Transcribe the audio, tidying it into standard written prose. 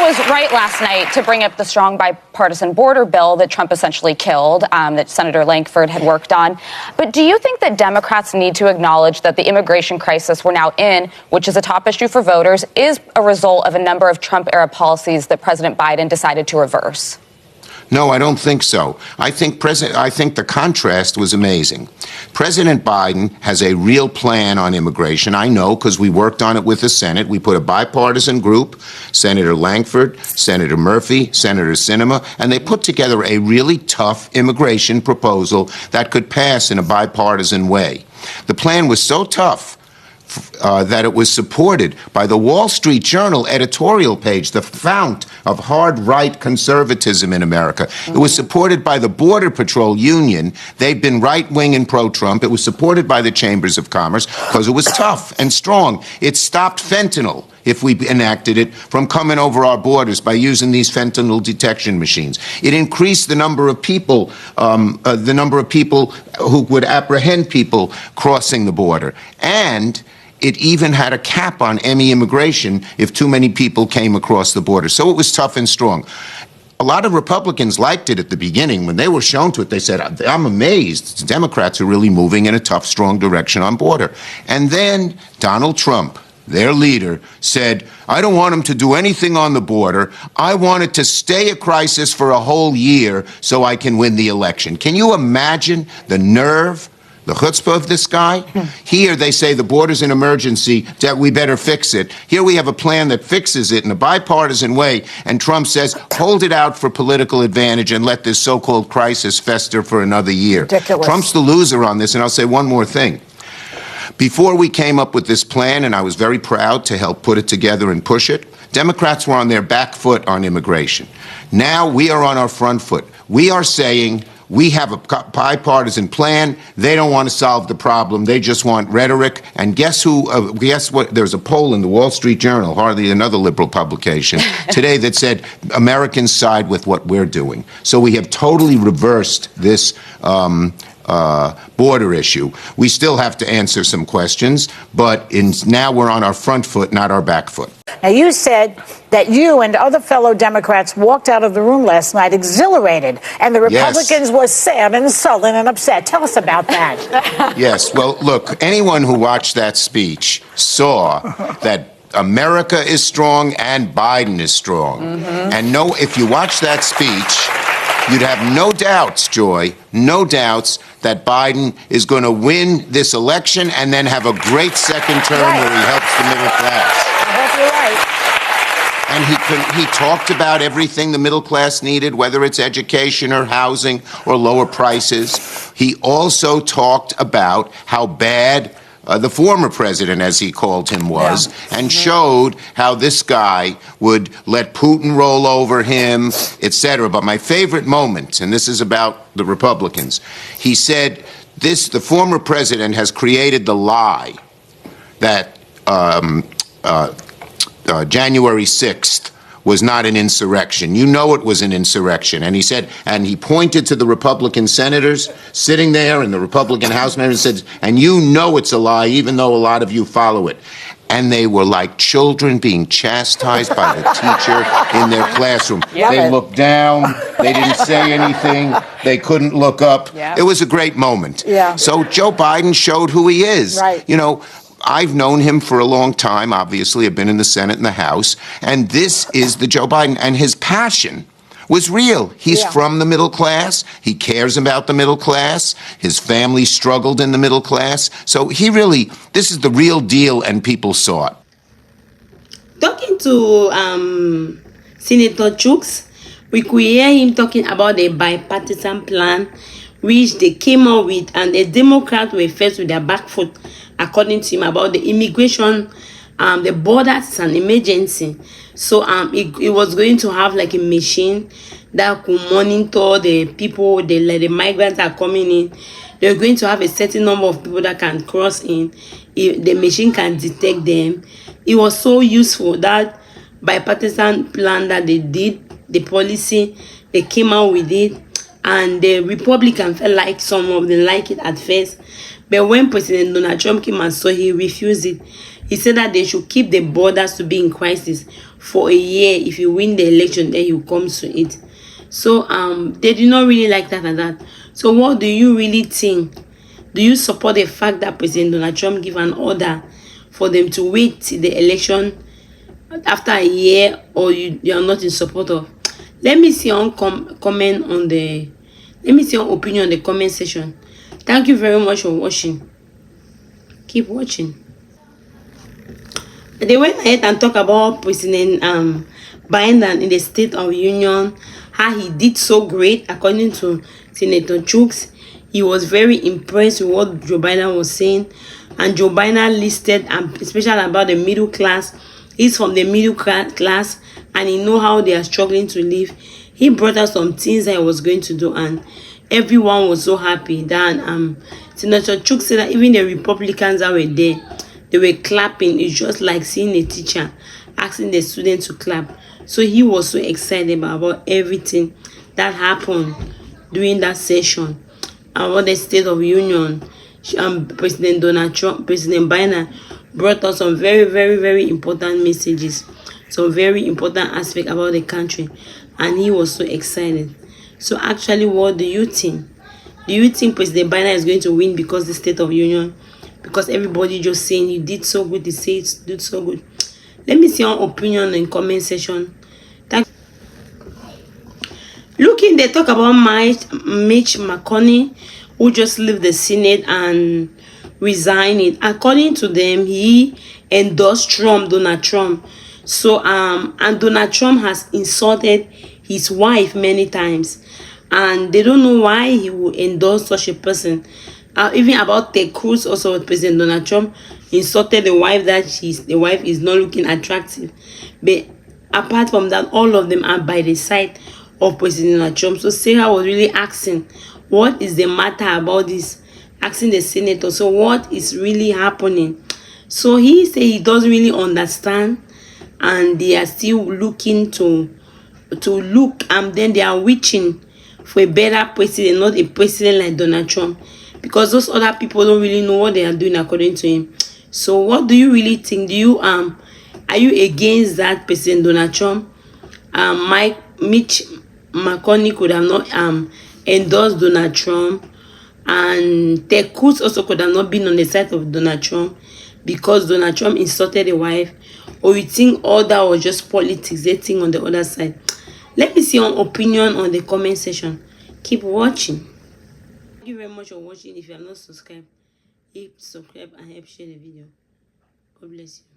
was right last night to bring up the strong bipartisan border bill that Trump essentially killed, that Senator Lankford had worked on. But do you think that Democrats need to acknowledge that the immigration crisis we're now in, which is a top issue for voters, is a result of a number of Trump-era policies that President Biden decided to reverse? No, I don't think so. I think the contrast was amazing. President Biden has a real plan on immigration. I know because we worked on it with the Senate. We put a bipartisan group, Senator Lankford, Senator Murphy, Senator Sinema, and they put together a really tough immigration proposal that could pass in a bipartisan way. The plan was so tough that it was supported by the Wall Street Journal editorial page, the fount of hard-right conservatism in America. Mm-hmm. It was supported by the Border Patrol Union. They've been right-wing and pro-Trump. It was supported by the Chambers of Commerce because it was tough and strong. It stopped fentanyl, if we enacted it, from coming over our borders by using these fentanyl detection machines. It increased the number of people who would apprehend people crossing the border. And it even had a cap on any immigration if too many people came across the border. So it was tough and strong. A lot of Republicans liked it at the beginning. When they were shown to it, they said, I'm amazed. Democrats are really moving in a tough, strong direction on border. And then Donald Trump, their leader, said, I don't want him to do anything on the border. I want it to stay a crisis for a whole year so I can win the election. Can you imagine the nerve, the chutzpah of this guy? Here they say the border's an emergency, that we better fix it. Here we have a plan that fixes it in a bipartisan way, and Trump says, hold it out for political advantage and let this so-called crisis fester for another year. Ridiculous. Trump's the loser on this, and I'll say one more thing. Before we came up with this plan, and I was very proud to help put it together and push it, Democrats were on their back foot on immigration. Now we are on our front foot. We are saying we have a bipartisan plan. They don't want to solve the problem. They just want rhetoric. And guess what? There's a poll in the Wall Street Journal, hardly another liberal publication, today that said Americans side with what we're doing. So we have totally reversed this border issue. We still have to answer some questions, but now we're on our front foot, not our back foot. Now, you said that you and other fellow Democrats walked out of the room last night exhilarated, and the Republicans were sad and sullen and upset. Tell us about that. Yes. Well, look, anyone who watched that speech saw that America is strong and Biden is strong. Mm-hmm. And if you watch that speech, you'd have no doubts, Joy, no doubts that Biden is going to win this election and then have a great second term where he helps the middle class. I hope you're right. And he talked about everything the middle class needed, whether it's education or housing or lower prices. He also talked about how bad the former president, as he called him, was, and showed how this guy would let Putin roll over him, etc. But my favorite moment, and this is about the Republicans, he said the former president has created the lie that January 6th was not an insurrection. You know it was an insurrection. And he said, and he pointed to the Republican senators sitting there and the Republican House members and said, and you know it's a lie, even though a lot of you follow it. And they were like children being chastised by the teacher in their classroom. They looked down, they didn't say anything, they couldn't look up. It was a great moment. So Joe Biden showed who he is. You know, I've known him for a long time, obviously. I've been in the Senate and the House. And this is the Joe Biden. And his passion was real. He's from the middle class. He cares about the middle class. His family struggled in the middle class. So this is the real deal, and people saw it. Talking to Senator Chooks, we could hear him talking about the bipartisan plan which they came up with, and the Democrats were first with their back foot, according to him, about the immigration. The border is an emergency, so it was going to have like a machine that could monitor the people, the migrants are coming in. They're going to have a certain number of people that can cross in. The machine can detect them. It was so useful, that bipartisan plan that they did, the policy, they came out with it, and the Republicans felt like some of them like it at first. But when President Donald Trump came and saw, he refused it. He said that they should keep the borders to be in crisis for a year. If you win the election, then you come to it. So they do not really like that and that. So what do you really think? Do you support the fact that President Donald Trump give an order for them to wait till the election after a year, or you are not in support of? Let me see your comment on the let me see your opinion on the comment section. Thank you very much for watching. Keep watching. They went ahead and talk about President Biden in the State of Union, how he did so great. According to Senator Chooks, he was very impressed with what Joe Biden was saying, and Joe Biden listed, especially about the middle class. He's from the middle class, and he know how they are struggling to live. He brought us some things that he was going to do, and everyone was so happy. Then Senator Chooks said that even the Republicans that were there, they were clapping. It's just like seeing a teacher asking the students to clap. So he was so excited about everything that happened during that session. About the State of Union, President Donald Trump, President Biden brought us some very, very, very important messages, some very important aspects about the country, and he was so excited. So actually, what do you think? Do you think President Biden is going to win because the State of Union? Because everybody just saying you did so good, they say you did so good. Let me see your opinion in comment section. Looking, they talk about Mitch McConnell, who just left the Senate and resigned it. According to them, he endorsed Donald Trump. So and Donald Trump has insulted his wife many times, and they don't know why he would endorse such a person. Even about Ted Cruz, also President Donald Trump insulted the wife that the wife is not looking attractive. But apart from that, all of them are by the side of President Donald Trump. So Sarah was really asking, what is the matter about this? Asking the senator, so what is really happening? So he said he doesn't really understand, and they are still looking to look, and then they are wishing for a better president, not a president like Donald Trump, because those other people don't really know what they are doing according to him. So what do you really think? Do you are you against that President Donald Trump? Mitch McConnell could have not endorsed Donald Trump, and Ted Cruz also could have not been on the side of Donald Trump because Donald Trump insulted the wife. Or you think all that was just politics, they think on the other side? Let me see your opinion on the comment section. Keep watching. Thank you very much for watching. If you have not subscribed, hit subscribe and help share the video. God bless you.